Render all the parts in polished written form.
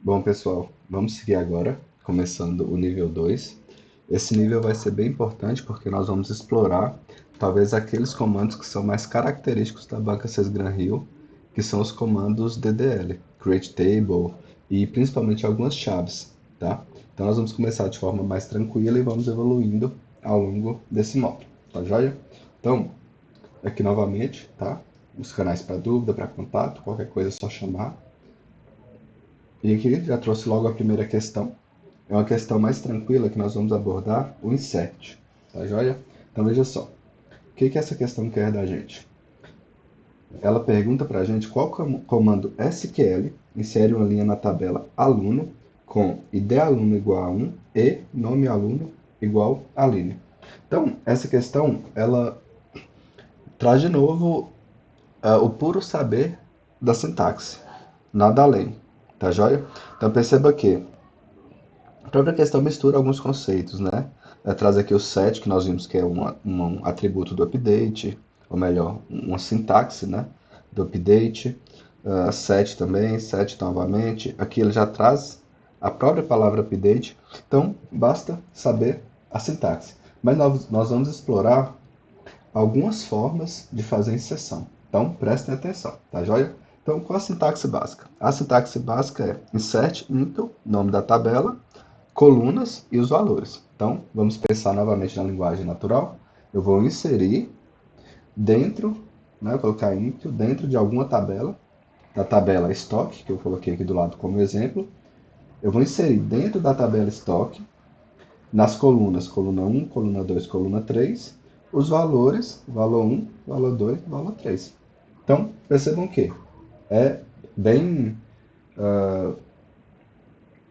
Bom, pessoal, vamos seguir agora, começando o nível 2. Esse nível vai ser bem importante porque nós vamos explorar talvez aqueles comandos que são mais característicos da banca Sysgram Hill, que são os comandos DDL, Create Table e principalmente algumas chaves, tá? Então nós vamos começar de forma mais tranquila e vamos evoluindo ao longo desse módulo, tá joia? Então, aqui novamente, tá? Os canais para dúvida, para contato, qualquer coisa é só chamar. E aqui já trouxe logo a primeira questão. É uma questão mais tranquila que nós vamos abordar o insert. Tá joia? Então veja só. O que essa questão quer da gente? Ela pergunta para a gente qual comando SQL insere uma linha na tabela aluno com id aluno igual a 1 e nome aluno igual a linha. Então, essa questão, ela traz de novo o puro saber da sintaxe. Nada além. Tá joia? Então perceba que a própria questão mistura alguns conceitos, né? Traz aqui o set, que nós vimos que é um atributo do update, ou melhor, uma sintaxe, né? Do update. Set também, set novamente. Aqui ele já traz a própria palavra update. Então, basta saber a sintaxe. Mas nós vamos explorar algumas formas de fazer inserção. Então, prestem atenção, tá joia? Então, qual a sintaxe básica? A sintaxe básica é insert into, nome da tabela, colunas e os valores. Então, vamos pensar novamente na linguagem natural. Eu vou inserir dentro, né, vou colocar into dentro de alguma tabela, da tabela estoque, que eu coloquei aqui do lado como exemplo. Eu vou inserir dentro da tabela estoque, nas colunas, coluna 1, coluna 2, coluna 3, os valores, valor 1, valor 2, valor 3. Então, percebam que é bem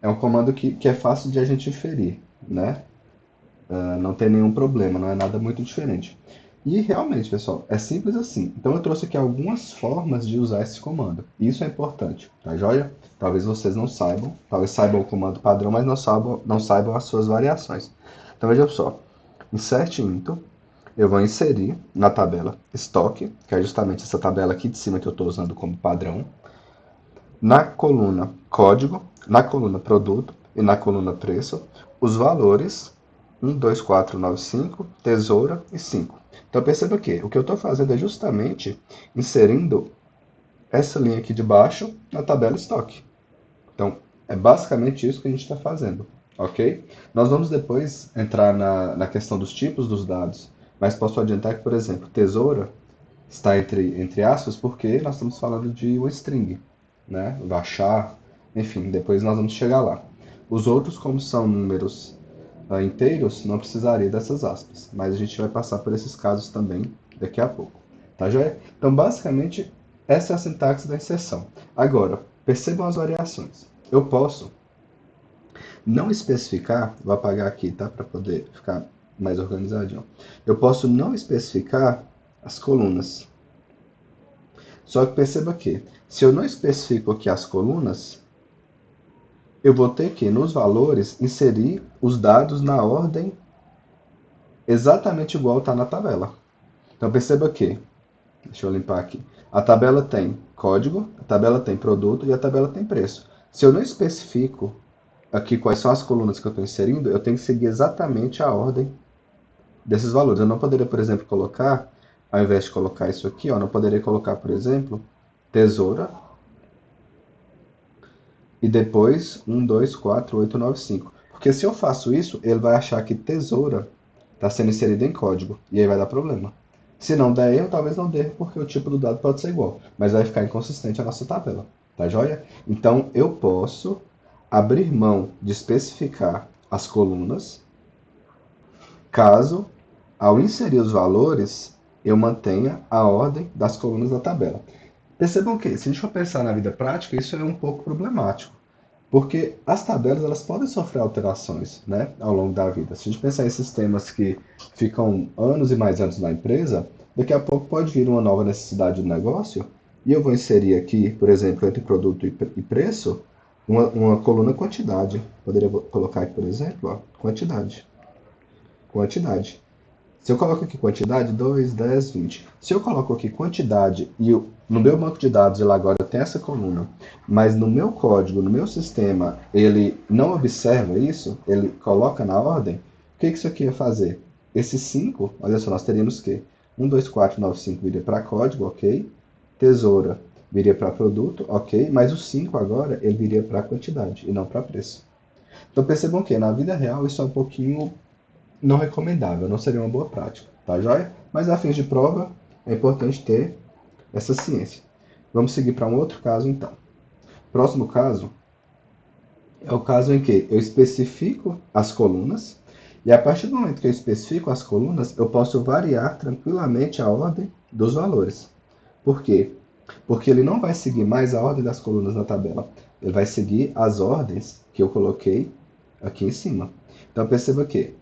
é um comando que é fácil de a gente inferir, né? Não tem nenhum problema, não é nada muito diferente. E realmente, pessoal, é simples assim. Então eu trouxe aqui algumas formas de usar esse comando. Isso é importante, tá joia? Talvez vocês não saibam, talvez saibam o comando padrão, mas não saibam as suas variações. Então veja só, insert into, eu vou inserir na tabela estoque, que é justamente essa tabela aqui de cima que eu estou usando como padrão, na coluna código, na coluna produto e na coluna preço, os valores 1, 2, 4, 9, 5, tesoura e 5. Então perceba que o que eu estou fazendo é justamente inserindo essa linha aqui de baixo na tabela estoque. Então é basicamente isso que a gente está fazendo, ok? Nós vamos depois entrar na questão dos tipos dos dados, mas posso adiantar que, por exemplo, tesoura está entre aspas porque nós estamos falando de uma string, né? Vachar, enfim, depois nós vamos chegar lá. Os outros, como são números inteiros, não precisaria dessas aspas, mas a gente vai passar por esses casos também daqui a pouco. Tá joia? Então, basicamente, essa é a sintaxe da inserção. Agora, percebam as variações. Eu posso não especificar, vou apagar aqui, tá? Para poder ficar mais organizadinho. Eu posso não especificar as colunas. Só que perceba que, se eu não especifico aqui as colunas, eu vou ter que, nos valores, inserir os dados na ordem exatamente igual está na tabela. Então perceba que, deixa eu limpar aqui, a tabela tem código, a tabela tem produto e a tabela tem preço. Se eu não especifico aqui quais são as colunas que eu estou inserindo, eu tenho que seguir exatamente a ordem desses valores. Eu não poderia, por exemplo, colocar, ao invés de colocar isso aqui, ó, eu não poderia colocar, por exemplo, tesoura, e depois 1, 2, 4, 8, 9, 5. Porque se eu faço isso, ele vai achar que tesoura está sendo inserida em código, e aí vai dar problema. Se não der erro, talvez não dê, porque o tipo do dado pode ser igual, mas vai ficar inconsistente a nossa tabela, tá joia? Então eu posso abrir mão de especificar as colunas, caso, ao inserir os valores, eu mantenha a ordem das colunas da tabela. Percebam que, se a gente for pensar na vida prática, isso é um pouco problemático. Porque as tabelas elas podem sofrer alterações, né, ao longo da vida. Se a gente pensar em sistemas que ficam anos e mais anos na empresa, daqui a pouco pode vir uma nova necessidade do negócio e eu vou inserir aqui, por exemplo, entre produto e preço, uma coluna quantidade. Poderia colocar aqui, por exemplo, ó, quantidade. Quantidade. Se eu coloco aqui quantidade, 2, 10, 20. Se eu coloco aqui quantidade e no meu banco de dados ele agora tem essa coluna, mas no meu código, no meu sistema, ele não observa isso, ele coloca na ordem, o que isso aqui ia fazer? Esse 5, olha só, nós teríamos que 1, 2, 4, 9, 5 viria para código, ok? Tesoura viria para produto, ok? Mas o 5 agora, ele viria para quantidade e não para preço. Então percebam que na vida real isso é um pouquinho não recomendável, não seria uma boa prática, tá joia? Mas a fins de prova é importante ter essa ciência. Vamos seguir para um outro caso então. Próximo caso é o caso em que eu especifico as colunas e a partir do momento que eu especifico as colunas, eu posso variar tranquilamente a ordem dos valores. Por quê? Porque ele não vai seguir mais a ordem das colunas na tabela. Ele vai seguir as ordens que eu coloquei aqui em cima. Então perceba que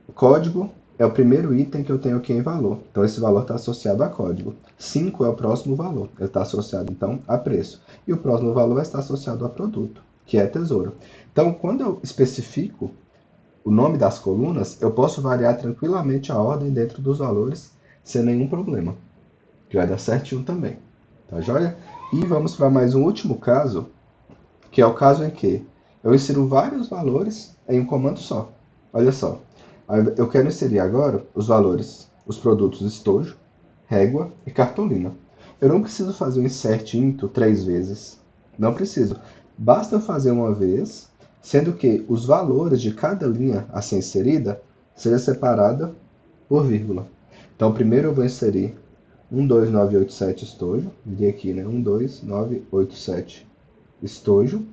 o código é o primeiro item que eu tenho aqui em valor. Então, esse valor está associado a código. 5 é o próximo valor. Ele está associado, então, a preço. E o próximo valor está associado a produto, que é tesouro. Então, quando eu especifico o nome das colunas, eu posso variar tranquilamente a ordem dentro dos valores, sem nenhum problema. Que vai dar certinho também. Tá joia? E vamos para mais um último caso, que é o caso em que eu insiro vários valores em um comando só. Olha só, eu quero inserir agora os valores, os produtos estojo, régua e cartolina. Eu não preciso fazer o insert into 3 vezes. Não preciso. Basta fazer uma vez, sendo que os valores de cada linha a ser inserida seja separada por vírgula. Então, primeiro eu vou inserir 12987 estojo, diria aqui, né? 12987 estojo,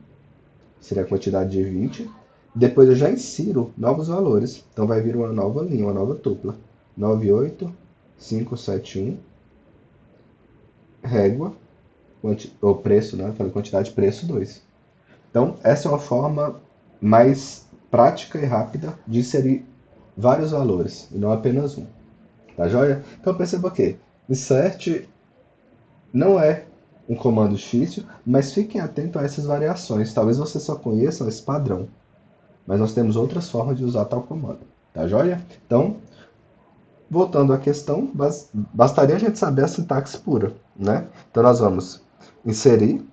seria a quantidade de 20. Depois eu já insiro novos valores. Então vai vir uma nova linha, uma nova tupla. 98571, régua, ou preço, né? Falei quantidade, preço 2. Então essa é uma forma mais prática e rápida de inserir vários valores, e não apenas um. Tá joia? Então perceba que insert não é um comando difícil, mas fiquem atentos a essas variações. Talvez você só conheça esse padrão, mas nós temos outras formas de usar tal comando. Tá joia? Então, voltando à questão, bastaria a gente saber a sintaxe pura, né? Então, nós vamos inserir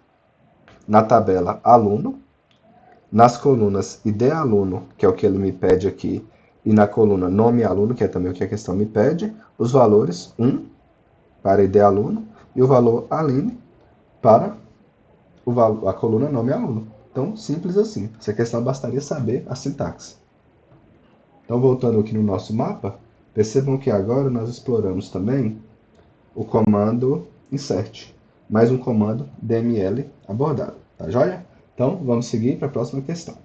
na tabela aluno, nas colunas ID aluno, que é o que ele me pede aqui, e na coluna nome aluno, que é também o que a questão me pede, os valores 1 para ID aluno e o valor Aline para a coluna nome aluno. Então, simples assim. Essa questão bastaria saber a sintaxe. Então, voltando aqui no nosso mapa, percebam que agora nós exploramos também o comando insert, mais um comando DML abordado, tá joia? Então, vamos seguir para a próxima questão.